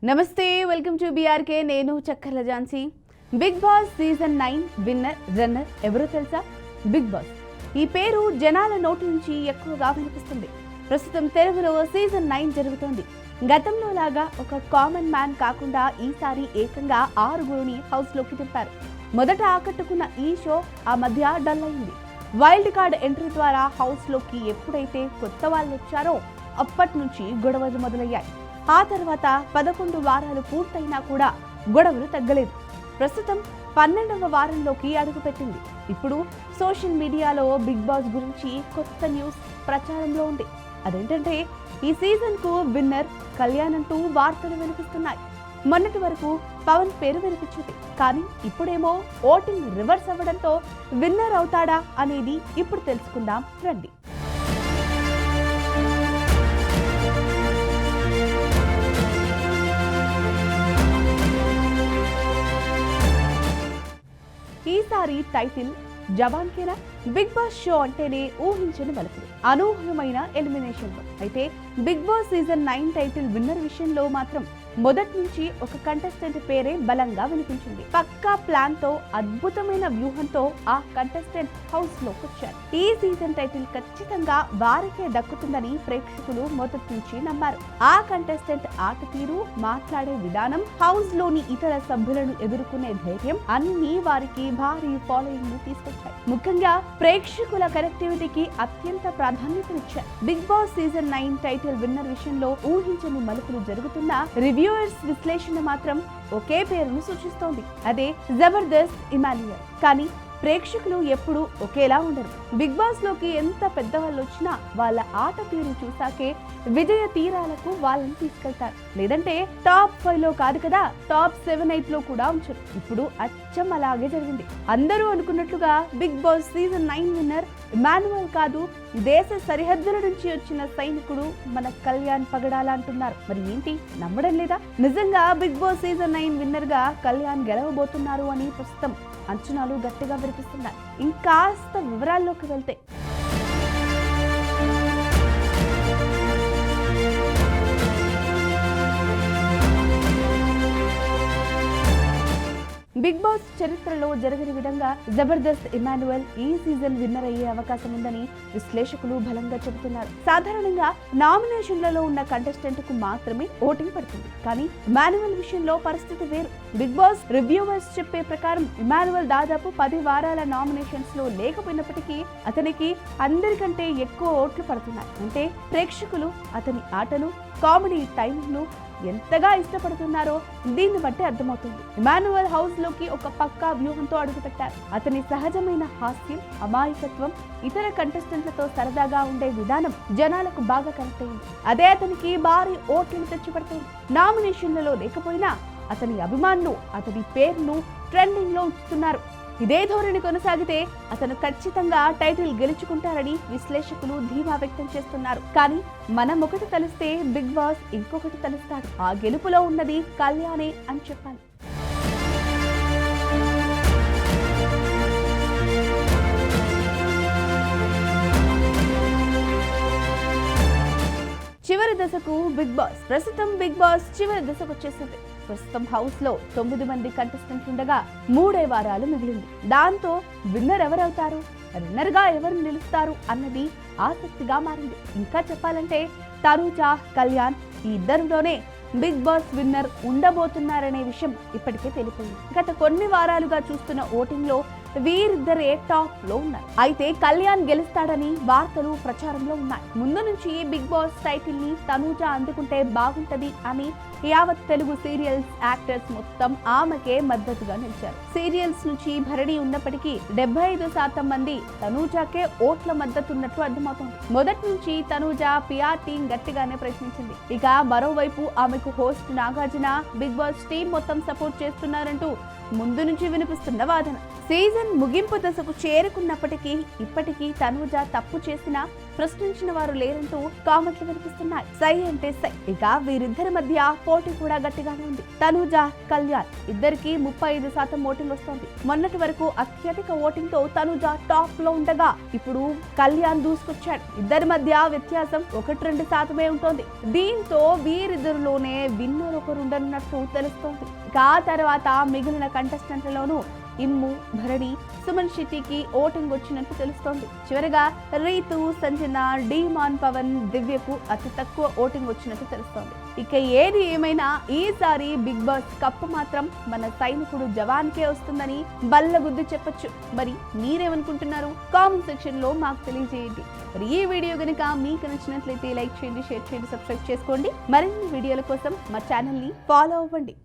నమస్తే, welcome to BRK. నేను Chakkarla Jhansi. Bigg Boss season 9 winner runner ఎవరో తెలుసా? బిగ్ బాస్ ఈ పేరు జనాల నోటి నుంచి ఎక్కువగా వినిపిస్తుంది. ప్రస్తుతం తెలుగులో సీజన్ 9 జరుగుతోంది. గతంలో లాగా ఒక కామన్ మ్యాన్ కాకుండా ఈసారి ఏకంగా 6 హౌస్లోకి తిప్పారు. మొదట ఆకట్టుకున్న ఈ షో ఆ మధ్య డల్ అయింది. వైల్డ్ కార్డ్ ఎంట్రీ ద్వారా హౌస్లోకి ఎప్పుడైతే కొత్త వాళ్ళు వచ్చారో అప్పటి నుంచి గొడవలు మొదలయ్యాయి. ఆ తర్వాత 11 వారాలు పూర్తయినా కూడా గొడవలు తగ్గలేదు. ప్రస్తుతం 12వ వారంలోకి అడుగుపెట్టింది. ఇప్పుడు సోషల్ మీడియాలో బిగ్ బాస్ గురించి కొత్త న్యూస్ ప్రచారంలో ఉంది. అదేంటంటే ఈ సీజన్కు విన్నర్ కళ్యాణ్ అంటూ వార్తలు వినిపిస్తున్నాయి. మొన్నటి వరకు పవన్ పేరు వినిపించింది, కానీ ఇప్పుడేమో ఓటింగ్ రివర్స్ అవ్వడంతో విన్నర్ అవుతాడా అనేది ఇప్పుడు తెలుసుకుందాం రండి. ఈసారి టైటిల్ జవాన్ కేనా? బిగ్ బాస్ షో అంటేనే ఊహించని మలుపులు, అనూహ్యమైన ఎలిమినేషన్. అయితే Bigg Boss season 9 title winner విషయంలో మాత్రం మొదటి నుంచి ఒక కంటెస్టెంట్ పేరే బలంగా వినిపించింది. పక్కా ప్లాన్ తో, అద్భుతమైన వ్యూహంతో ఆ కంటెస్టెంట్ హౌస్ లోకి వచ్చారు. ఈ సీజన్ టైటిల్ ఖచ్చితంగా వారికే దక్కుతుందని ప్రేక్షకులు మొదటి నుంచి నమ్మారు. ఆ కంటెస్టెంట్ ఆట తీరు, మాట్లాడే విధానం, హౌస్ లోని ఇతర సభ్యులను ఎదుర్కొనే ధైర్యం అన్ని వారికి భారీ ఫాలోయింగ్ ను తీసుకొచ్చాయి. ముఖ్యంగా ప్రేక్షకుల కనెక్టివిటీకి అత్యంత ప్రాధాన్యతనిచ్చారు. Bigg Boss season 9 title winner విషయంలో ఊహించని మలుపులు జరుగుతున్న రివ్యూవర్స్ విశ్లేషణ మాత్రం ఒకే పేరును సూచిస్తోంది. అదే జబర్దస్త్ ఇమాన్యుయల్. కానీ ప్రేక్షకులు ఎప్పుడూ ఒకేలా ఉండరు. బిగ్ బాస్ లోకి ఎంత పెద్దవాళ్ళు వచ్చినా వాళ్ళ ఆట తీరు చూసాకే విజయ తీరాలకు వాళ్ళని తీసుకెళ్తారు. లేదంటే టాప్ 5 లో కాదు కదా, టాప్ 7, 8 లో కూడా ఉంచరు. ఇప్పుడు అచ్చం అలాగే జరిగింది. అందరూ అనుకున్నట్లుగా Bigg Boss season 9 winner Emmanuel కాదు, దేశ సరిహద్దుల నుంచి వచ్చిన సైనికుడు మన కళ్యాణ్ పగడాల అంటున్నారు. మరి ఏంటి, నమ్మడం లేదా? నిజంగా బిగ్ బాస్ సీజన్ 9 విన్నర్ గా కళ్యాణ్ గెలవబోతున్నారు అని ప్రస్తుతం అంచనాలు గట్టిగా వినిపిస్తున్నాయి. ఇంకాస్త వివరాల్లోకి వెళ్తే, బిగ్ బాస్ చరిత్రలో జరగని విధంగా జబర్దస్త్ ఇమాన్యుయల్ ఈ సీజన్ విన్నర్ అయ్యే అవకాశం ఉందని విశ్లేషకులు బలంగా చెబుతున్నారు. సాధారణంగా నామినేషన్లలో ఉన్న కంటెస్టెంట్ కు మాత్రమే ఓటింగ్ పడుతుంది. కానీ ఇమాన్యుయల్ విషయంలో పరిస్థితి వేరు. బిగ్ బాస్ రివ్యూవర్స్ చెప్పే ప్రకారం ఇమాన్యుయల్ దాదాపు 10 వారాల నామినేషన్స్ లో లేకపోయినప్పటికీ అతనికి అందరికంటే ఎక్కువ ఓట్లు పడుతున్నాయి. అంటే ప్రేక్షకులు అతని ఆటలు, కామెడీ టైమింగ్ ను ఎంతగా ఇష్టపడుతున్నారో దీన్ని బట్టి అర్థమవుతుంది. ఇమాన్యుయల్ హౌస్ లోకి ఒక పక్కా వ్యూహంతో అడుగుపెట్టారు. అతని సహజమైన హాస్యం, అమాయకత్వం, ఇతర కంటెస్టెంట్లతో సరదాగా ఉండే విధానం జనాలకు బాగా కనెక్ట్ అయింది. అదే అతనికి భారీ ఓట్లను తెచ్చిపెడుతుంది. నామినేషన్లలో లేకపోయినా అతని అభిమానులు అతని పేరును ట్రెండింగ్ లో ఉంచుతున్నారు. ఇదే ధోరణి కొనసాగితే అతను ఖచ్చితంగా టైటిల్ గెలుచుకుంటారని విశ్లేషకులు ధీమా వ్యక్తం చేస్తున్నారు. కానీ మనం ఒకటి తలిస్తే బిగ్ బాస్ ఇంకొకటి తలుస్తాడు. ఆ గెలుపులో ఉన్నది కళ్యాణే అని చెప్పాలి. చివరి దశకు బిగ్ బాస్. ప్రస్తుతం బిగ్ బాస్ చివరి దశకు వచ్చేసింది. ప్రస్తుతం హౌస్ లో 9 మంది కంటెస్టెంట్లు ఉండగా 3 వారాలు మిగిలింది. దాంతో విన్నర్ ఎవరవుతారు, రన్నర్ గా ఎవరు నిలుస్తారు అన్నది ఆసక్తిగా మారింది. ఇంకా చెప్పాలంటే తనూజ, కళ్యాణ్ ఈ ఇద్దరిలోనే బిగ్ బాస్ విన్నర్ ఉండబోతున్నారనే విషయం ఇప్పటికే తెలిపోయింది. గత కొన్ని వారాలుగా చూస్తున్న ఓటింగ్ లో వీరిద్దరే టాప్ లో ఉన్నారు. అయితే కళ్యాణ్ గెలుస్తాడని వార్తలు ప్రచారంలో ఉన్నాయి. ముందు నుంచి బిగ్ బాస్ టైటిల్ ని తనూజ అందుకుంటే బాగుంటది అని యావత్ తెలుగు సీరియల్స్ యాక్టర్స్ మొత్తం ఆమెకే మద్దతుగా నిలిచారు. సీరియల్స్ నుంచి భరణి ఉన్నప్పటికీ 75% మంది తనూజకే ఓట్ల మద్దతు ఉన్నట్లు అర్థమవుతోంది. మొదటి నుంచి తనూజ పిఆర్ టీం గట్టిగానే ప్రశ్నించింది. ఇక మరోవైపు ఆమెకు host Nagarjuna, Bigg Boss team మొత్తం సపోర్ట్ చేస్తున్నారంటూ ముందు నుంచి వినిపిస్తున్న వాదన. సీజన్ ముగింపు దశకు చేరుకున్నప్పటికీ ఇప్పటికీ తనూజ తప్పు చేసినా ప్రశ్నించిన వారు లేరంటూ కామెంట్లు వినిపిస్తున్నాయి. సై అంటే సై. ఇక వీరిద్దరి మధ్య పోటీ కూడా గట్టిగానే ఉంది. తనూజ, కళ్యాణ్ ఇద్దరికి 35% ఓటింగ్ వస్తోంది. మొన్నటి వరకు అత్యధిక ఓటింగ్ తో తనూజ టాప్ లో ఉండగా ఇప్పుడు కళ్యాణ్ దూసుకొచ్చాడు. ఇద్దరి మధ్య వ్యత్యాసం 1-2% ఉంటోంది. దీంతో వీరిద్దరిలోనే విన్నర్ ఒకరుండనున్నట్టు తెలుస్తోంది. ఇక ఆ తర్వాత మిగిలిన కంటెస్టెంట్లలోనూ ఇమ్ము, భరణి, సుమన్ శెట్టికి ఓటింగ్ వచ్చినట్టు తెలుస్తోంది. చివరిగా రీతు, సంజన, డీమాన్, పవన్, దివ్యకు అతి తక్కువ ఓటింగ్ వచ్చినట్టు తెలుస్తోంది. ఇక ఏది ఏమైనా ఈసారి బిగ్ బాస్ కప్ మాత్రం మన సైనికుడు జవాన్కే వస్తుందని బల్లగుద్ది చెప్పొచ్చు. మరి మీరేమనుకుంటున్నారు? కామెంట్ సెక్షన్ లో మాకు తెలియజేయండి. మరి ఈ వీడియో కనుక మీకు నచ్చినట్లయితే లైక్ చేయండి, షేర్ చేయండి, సబ్స్క్రైబ్ చేసుకోండి. మరిన్ని వీడియోల కోసం మా ఛానల్ ని ఫాలో అవ్వండి.